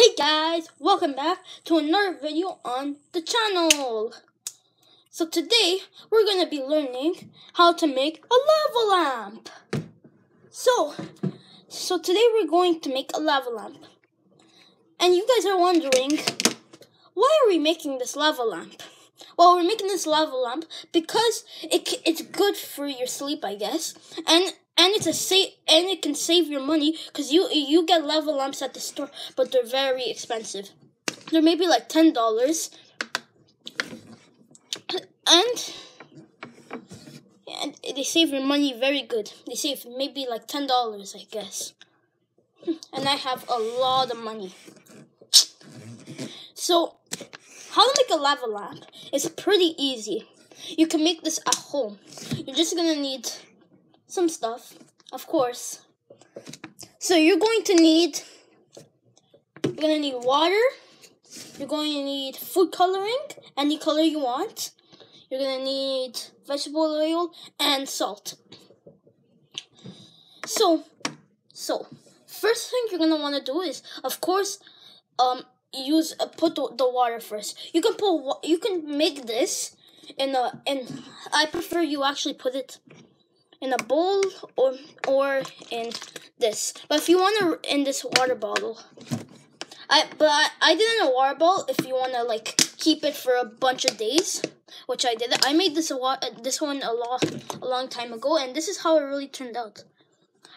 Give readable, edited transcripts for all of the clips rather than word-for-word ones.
Hey guys, welcome back to another video on the channel. So today we're going to be learning how to make a lava lamp. So today we're going to make a lava lamp. And you guys are wondering, why are we making this lava lamp? Well, we're making this lava lamp because it's good for your sleep, I guess. And it can save your money because you get lava lamps at the store, but they're very expensive. They're maybe like $10, and they save your money very good. They save maybe like $10, I guess. And I have a lot of money. So, how to make a lava lamp is pretty easy. You can make this at home. You're just gonna need some stuff, of course. So you're gonna need water. You're going to need food coloring, any color you want. You're gonna need vegetable oil and salt. So first thing you're gonna want to do is, of course, put the water first. You can make this I prefer you actually put it in a bowl or in this. But if you want to in this water bottle, I did it in a water bottle. If you want to like keep it for a bunch of days, which I did. I made this one a long time ago, and this is how it really turned out.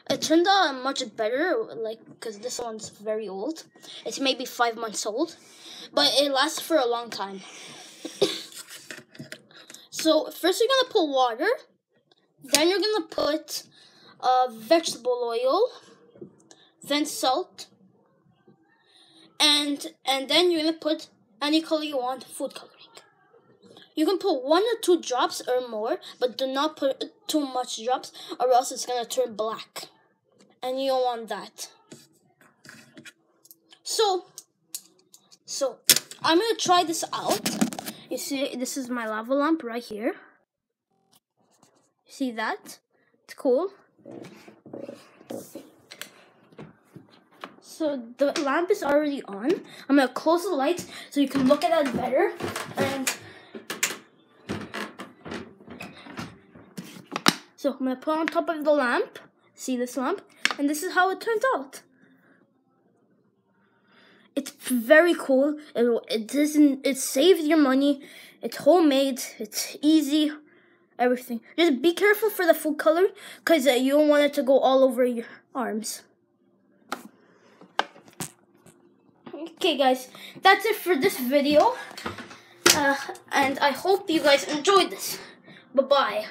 It turned out much better, like, because this one's very old. It's maybe 5 months old, but it lasts for a long time. So first you're gonna put water, then you're gonna put vegetable oil, then salt, and then you're gonna put any color you want, food coloring. You can put 1 or 2 drops or more, but do not put too much drops, or else it's gonna turn black. And you don't want that. So I'm gonna try this out. You see, this is my lava lamp right here. See that? It's cool. So the lamp is already on. I'm gonna close the lights so you can look at it better. And so I'm gonna put it on top of the lamp. See this lamp? And this is how it turns out. It's very cool. It saves your money. It's homemade. It's easy. Everything. Just be careful for the food color, because you don't want it to go all over your arms. Okay, guys, that's it for this video. And I hope you guys enjoyed this. Bye-bye.